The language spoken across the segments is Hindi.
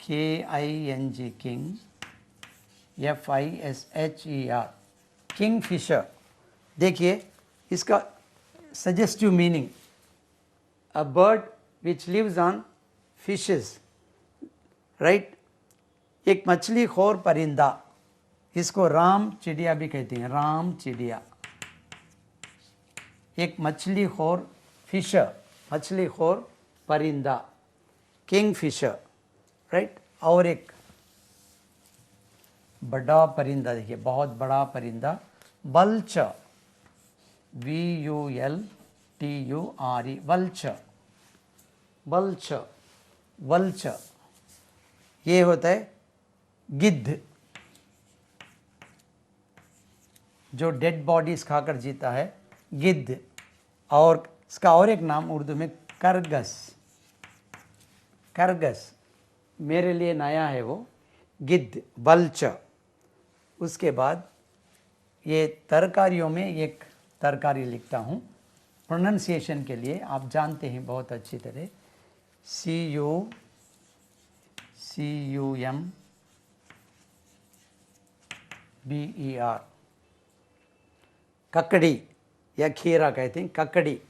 KING king, FISHER king fisher. देखिए इसका suggestive meaning, a bird which lives on fishes, right. एक मछली खोर परिंदा, इसको राम चिड़िया भी कहते हैं, राम चिड़िया। एक मछली खोर फिशर, मछली खोर परिंदा, किंग फिशर, राइट। और एक बड़ा परिंदा, देखिए बहुत बड़ा परिंदा, vulture, VULTURE, vulture, vulture, vulture. ये होता है गिद्ध, जो डेड बॉडीज खाकर जीता है, गिद्ध। और इसका और एक नाम उर्दू में खरगोश, खरगोश मेरे लिए नया है वो, गिद्ध, वल्चर। उसके बाद ये तरकारियों में एक तरकारी लिखता हूँ प्रोनंसिएशन के लिए, आप जानते हैं बहुत अच्छी तरह, CUMBER, ककड़ी या खीरा कहते हैं, ककड़ी,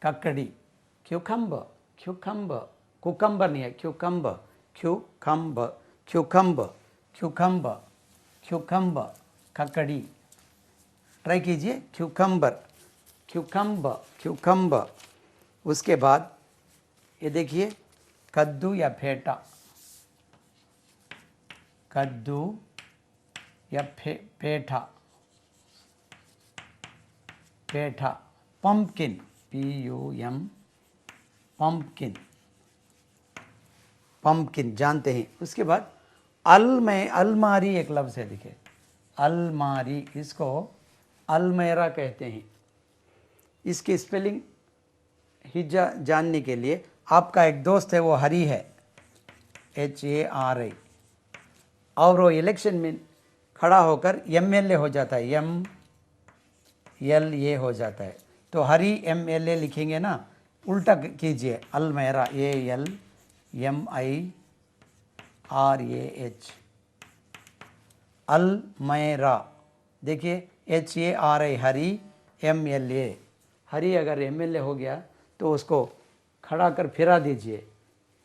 ककड़ी। क्यूकम्बर, क्यूकम्बर, कुकम्बर नहीं है, cucumber, cucumber, cucumber, cucumber, cucumber, ककड़ी। ट्राई कीजिए, क्यूकम्बर, क्यूकम्बर, क्यूकम्बर। उसके बाद ये देखिए कद्दू या फेटा, कद्दू या पेठा, पेठा। पम्पकिन, PUM, पम्पकिन, पम्पकिन जानते हैं। उसके बाद अलमारी एक लफ्ज़ है, देखिए अलमारी, इसको अलमेरा कहते हैं। इसकी स्पेलिंग हिजा जानने के लिए, आपका एक दोस्त है वो हरी है, HARI, और वो इलेक्शन में खड़ा होकर MLA हो जाता है, MLA हो जाता है, तो हरी MLA लिखेंगे ना, उल्टा कीजिए, अलमेरा, ALMIRAH, अलमेरा। देखिए HARI, हरी, MLA, हरी अगर MLA हो गया तो उसको खड़ा कर फिरा दीजिए,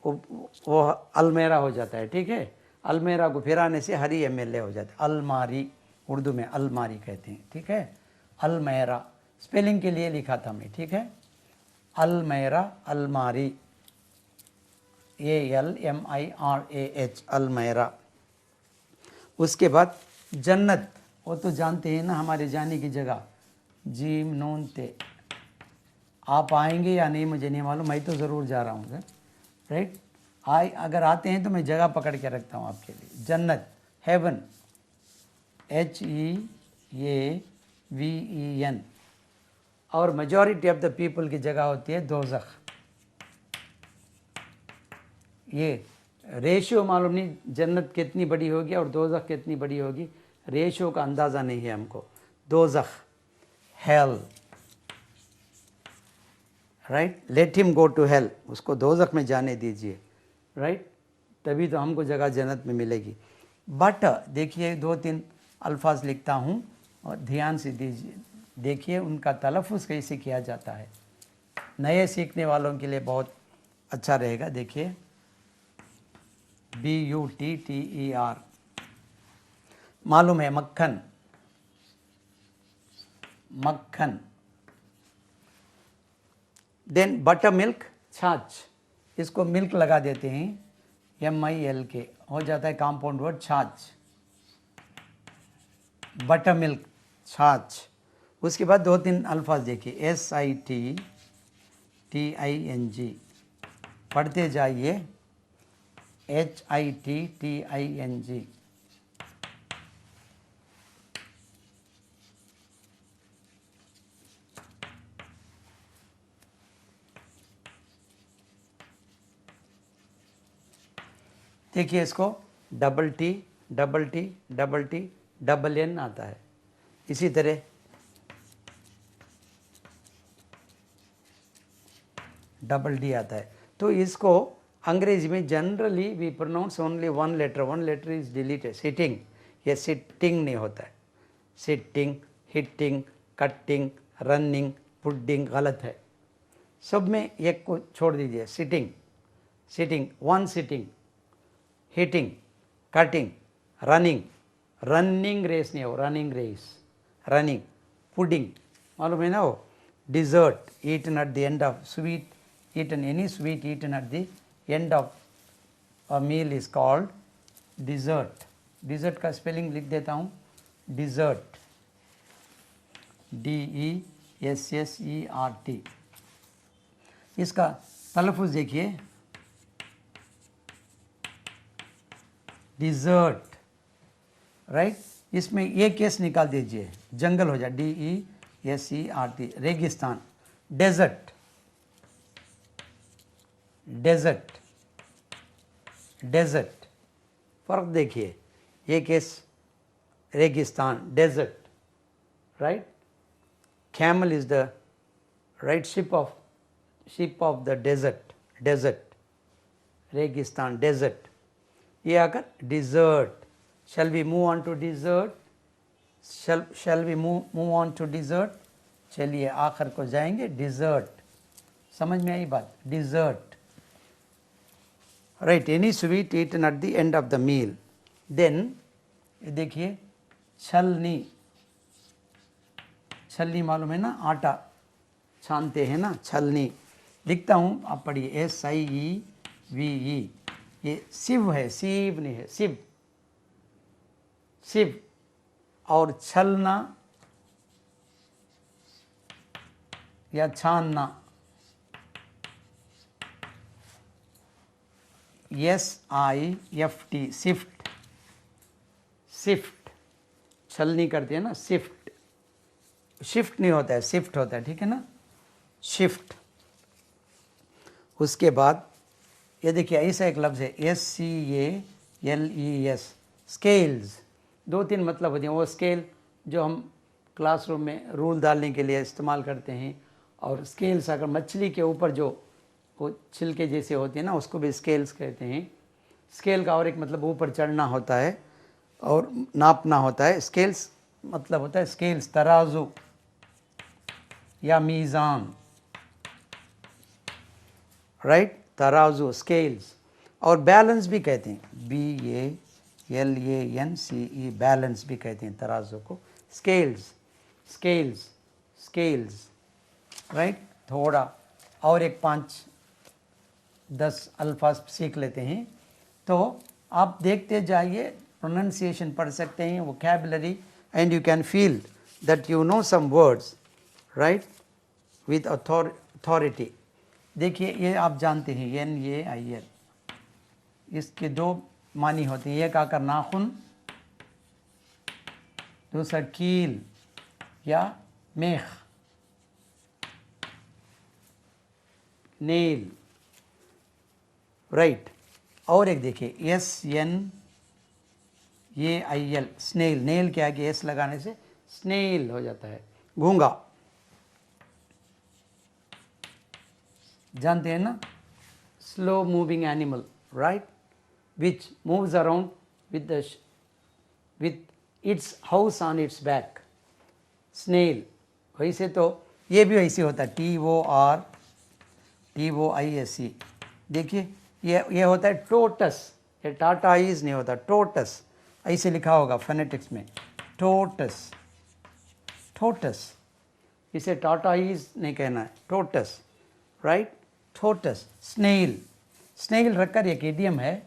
वो अलमेरा हो जाता है, ठीक है। अलमेरा को फिराने से हरी MLA हो जाता है। अलमारी उर्दू में अलमारी कहते हैं, ठीक है। अलमेरा स्पेलिंग के लिए लिखा था मैं, ठीक है। अलमेरा, अलमारी, ALMIRAH, अलमेरा। उसके बाद जन्नत, वो तो जानते हैं ना, हमारे जाने की जगह, जीम नून ते। आप आएंगे या नहीं मुझे नहीं मालूम, मैं तो ज़रूर जा रहा हूँ सर, राइट। अगर आते हैं तो मैं जगह पकड़ के रखता हूँ आपके लिए। जन्नत, हेवन, HEAVEN। और मेजॉरिटी ऑफ द पीपल की जगह होती है दोज़ख। ये रेशियो मालूम नहीं जन्नत कितनी बड़ी होगी और दोज़ख कितनी बड़ी होगी, रेशियो का अंदाज़ा नहीं है हमको। दोज़ख, hell, right, let him go to hell, उसको दोज़ख में जाने दीजिए, राइट, तभी तो हमको जगह जन्नत में मिलेगी। बट देखिए 2-3 अल्फाज लिखता हूँ और ध्यान से दीजिए, देखिए उनका तलफ़ुज़ कैसे किया जाता है, नए सीखने वालों के लिए बहुत अच्छा रहेगा। देखिए BUTTER, मालूम है मक्खन, मक्खन। देन बटर मिल्क, छाछ, इसको मिल्क लगा देते हैं, MILK, हो जाता है कंपाउंड वर्ड छाछ, बटर मिल्क, छाछ। उसके बाद 2-3 अल्फाज देखिए, SITTING, पढ़ते जाइए, HITTING। देखिए इसको TT, NN आता है। इसी तरह डबल डी आता है। तो इसको अंग्रेजी में generally we pronounce only one letter is deleted. Sitting, ये सिटिंग नहीं होता है। Sitting, hitting, cutting, running, pudding गलत है। सब में एक को छोड़ दीजिए। Sitting, sitting, one sitting, hitting, cutting, running, running race नहीं हो, रनिंग रेस, रनिंग, पुडिंग मालूम है ना वो। Dessert, eaten at the end of sweet, eaten any sweet eaten at the end of a meal is called dessert. Dessert का स्पेलिंग लिख देता हूँ, डिज़र्ट, DESSERT। इसका तलफ़ुज़ देखिए, डिज़र्ट, राइट। इसमें ये केस निकाल दीजिए, जंगल हो जाए, DESERT। रेगिस्तान, डेजर्ट, डेजर्ट, डेजर्ट, फ़र्क देखिए। ये केस रेगिस्तान, desert, right? Camel is the right ship of the desert, desert, Registan, desert. ये आकर desert. Shall we move on to desert? Shall we move on to desert? चलिए आखिर को जाएंगे, desert. समझ में आई बात? Dessert, right? Any sweet eaten at the end of the meal. Then देखिए छलनी, छलनी मालूम है ना, आटा छानते हैं ना, छलनी। लिखता हूँ, आप पढ़िए, SIEVE। ये सिव है, सीव नहीं है, सिव, सिव। और छलना या छानना, SIFT, सिफ्ट, सिफ्ट। छलनी करते हैं ना, सिफ्ट। शिफ्ट नहीं होता है, शिफ्ट होता है, ठीक है ना, शिफ्ट। उसके बाद ये देखिए, ऐसा एक लफ्ज़ है, SCALES, स्केल्स। 2-3 मतलब होते हैं। वो स्केल जो हम क्लासरूम में रूल डालने के लिए इस्तेमाल करते हैं, और स्केल्स अगर मछली के ऊपर जो वो छिलके जैसे होते हैं ना, उसको भी स्केल्स कहते हैं। स्केल का और एक मतलब ऊपर चढ़ना होता है और नापना होता है। स्केल्स मतलब होता है स्केल्स, तराजू या मीज़ान, राइट, तराजू, स्केल्स। और बैलेंस भी कहते हैं, BALANCE, बैलेंस भी कहते हैं तराजू को। Scales, scales, scales, right. थोड़ा और एक 5-10 अल्फाज सीख लेते हैं, तो आप देखते जाइए, प्रोनाउंसिएशन पढ़ सकते हैं, vocabulary, and you can feel that you know some words, right, with authority. देखिए ये आप जानते हैं, NAIL, इसके 2 मानी होती हैं। एक आकर नाखून, दूसरा कील या मेख, नेल, राइट। और एक देखिए, SNAIL, स्नेल। नेल के आगे S लगाने से स्नेल हो जाता है, घूंगा, जानते हैं ना, slow moving animal, right, which moves around with its house on its back, snail. वैसे तो ये भी वैसे होता है, TORTOISE। देखिए ये होता है टोटस, ये टाटा इज नहीं होता, टोटस ऐसे लिखा होगा फोनेटिक्स में, टोटस, टोटस। इसे टाटा इज नहीं कहना है, tortoise, right, tortoise. Snail, snail रखकर एक इडियम है,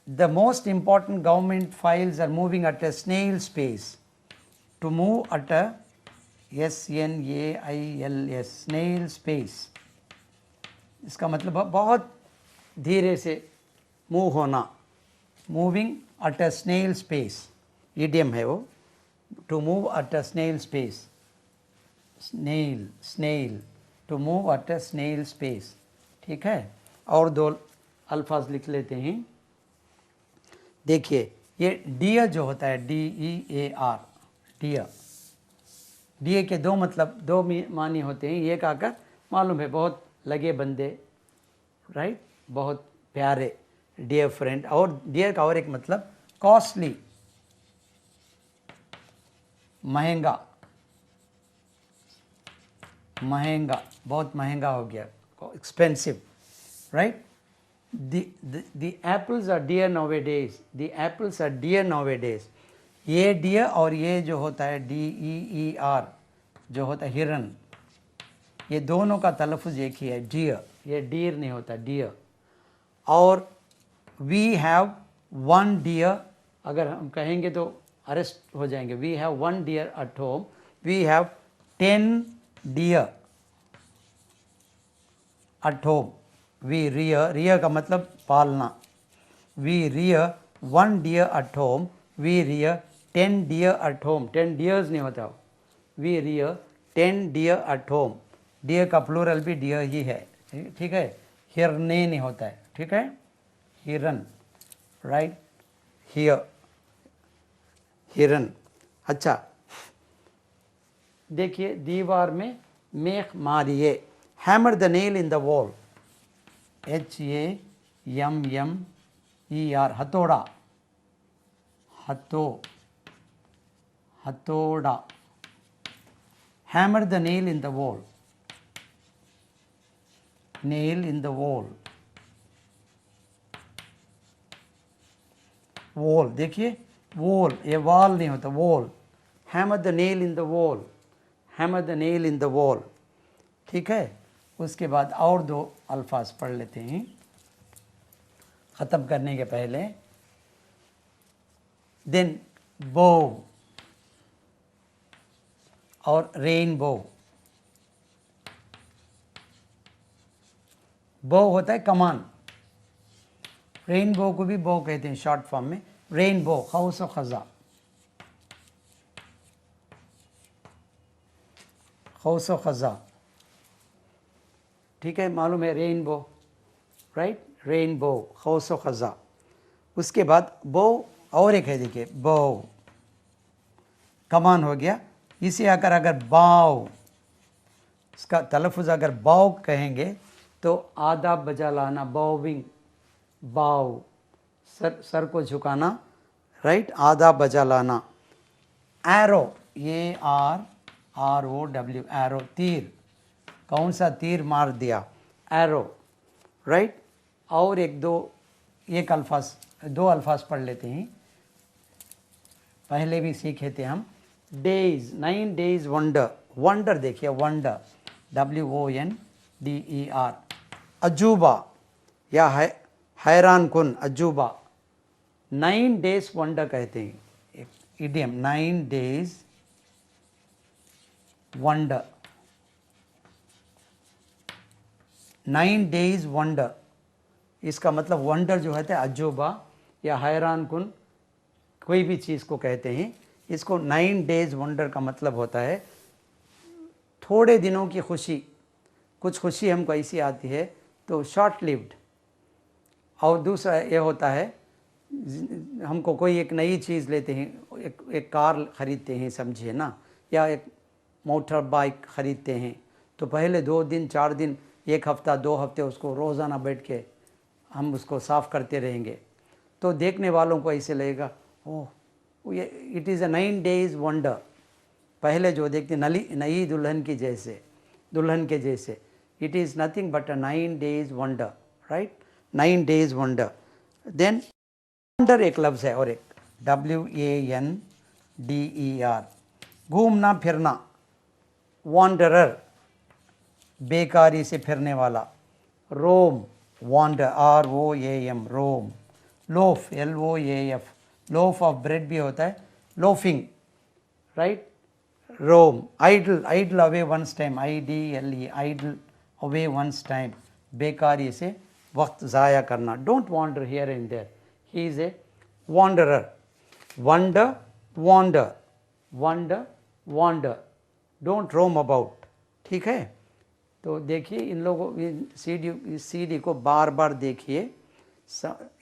the most important government files are moving at a snail space. To move at a SNAILS, snail space. इसका मतलब बहुत धीरे से मूव होना, moving at a snail space, idiom है वो, to move at a snail space, snail, snail, to move at a snail space, ठीक है। और 2 अल्फाज लिख लेते हैं। देखिए ये डियर जो होता है, DEAR, डियर, डियर के 2 मतलब 2 मानी होते हैं। एक आकर मालूम है बहुत लगे बंदे, राइट, बहुत प्यारे, डियर फ्रेंड। और डियर का और एक मतलब कॉस्टली, महंगा, महंगा, बहुत महंगा हो गया, expensive, right. The apples are dear nowadays, the apples are dear nowadays। ये डियर और ये जो होता है DEER जो होता है हिरन, ये दोनों का तलफ़ुज़ एक ही है, डियर, ये डियर नहीं होता, डियर। और we have one deer, अगर हम कहेंगे तो अरेस्ट हो जाएंगे, we have one deer at home, we have 10 deer at home। we rear का मतलब पालना, we rear one deer at home, we rear 10 deer at home। 10 deers नहीं होता, we rear 10 deer at home। deer का प्लूरल भी deer ही है, ठीक है, हिरने नहीं होता है, ठीक है, हिरन, राइट, हियर, हिरन। अच्छा, देखिए दीवार में मेख मारिए, hammer the nail in the wall, HAMMER, हथौड़ा, हथौड़ा, hammer the nail in the wall, nail in the wall, wall, देखिए वॉल, ये वॉल नहीं होता, wall, hammer the nail in the wall, hammer the nail in the wall, ठीक है। उसके बाद और दो अल्फाज पढ़ लेते हैं ख़त्म करने के पहले। देन बो और रेनबो, बो होता है कमान, रेनबो को भी बो कहते हैं शॉर्ट फॉर्म में, रेनबो, खौस खज़ा, खौस खज़ा, ठीक है, मालूम है रेनबो, राइट, रेनबो, खौस खज़ा। उसके बाद बो और एक है, देखिए बो, कमान हो गया। इसे आकर अगर बाव, इसका तलफ़ुज़ अगर बाव कहेंगे तो आदाब बजा लाना, बाविंग, बाव, सर को झुकाना, राइट, आदाब बजा लाना। एरो, ARROW, एरो, तीर, कौन सा तीर मार दिया, एरो, राइट। और एक दो अल्फाज पढ़ लेते हैं, पहले भी सीखे थे हम। डेज, 9 days वंडर, वंडर देखिए, वंडर, WONDER। अजूबा या हैरान कुन, अजूबा, 9 days वंडर कहते हैं, एक idiom, 9 days wonder, 9 days wonder. इसका मतलब वंडर जो है अजूबा या हैरान कुन, कोई भी चीज़ को कहते हैं। इसको 9 days वंडर का मतलब होता है थोड़े दिनों की खुशी, कुछ खुशी हमको ऐसी आती है तो शॉर्ट लिव्ड। और दूसरा ये होता है, हमको कोई एक नई चीज़ लेते हैं, एक कार ख़रीदते हैं समझिए ना, या एक मोटर बाइक ख़रीदते हैं, तो पहले 2 दिन 4 दिन 1 हफ़्ता 2 हफ़्ते उसको रोज़ाना बैठ के हम उसको साफ़ करते रहेंगे, तो देखने वालों को ऐसे लगेगा ओह ये it is a 9 days wonder. पहले जो देखते नई दुल्हन की जैसे, दुल्हन के जैसे, it is nothing but a 9 days wonder, right, 9 days wonder. Then wonder एक लफ्ज़ है और एक WANDER, घूमना फिरना, वॉन्डरर, बेकारी से फिरने वाला, roam, wander, ROAM, roam. Loaf, LOAF, loaf of bread भी होता है, loafing, right, roam. Idle, idle away one's time, IDLE, idle away one's time, बेकारी से वक्त ज़ाया करना। Don't wander here and there, he is a wanderer. Wonder, wander, wonder, wander, don't roam about, ठीक है। तो देखिए इन लोगों, इस CD को बार बार देखिए,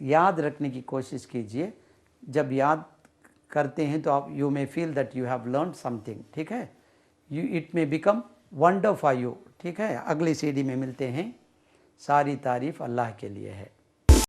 याद रखने की कोशिश कीजिए। जब याद करते हैं तो आप, you may feel that you have learn something, ठीक है, it may become wonder for you ठीक है, अगली सीडी में मिलते हैं। सारी तारीफ़ अल्लाह के लिए है।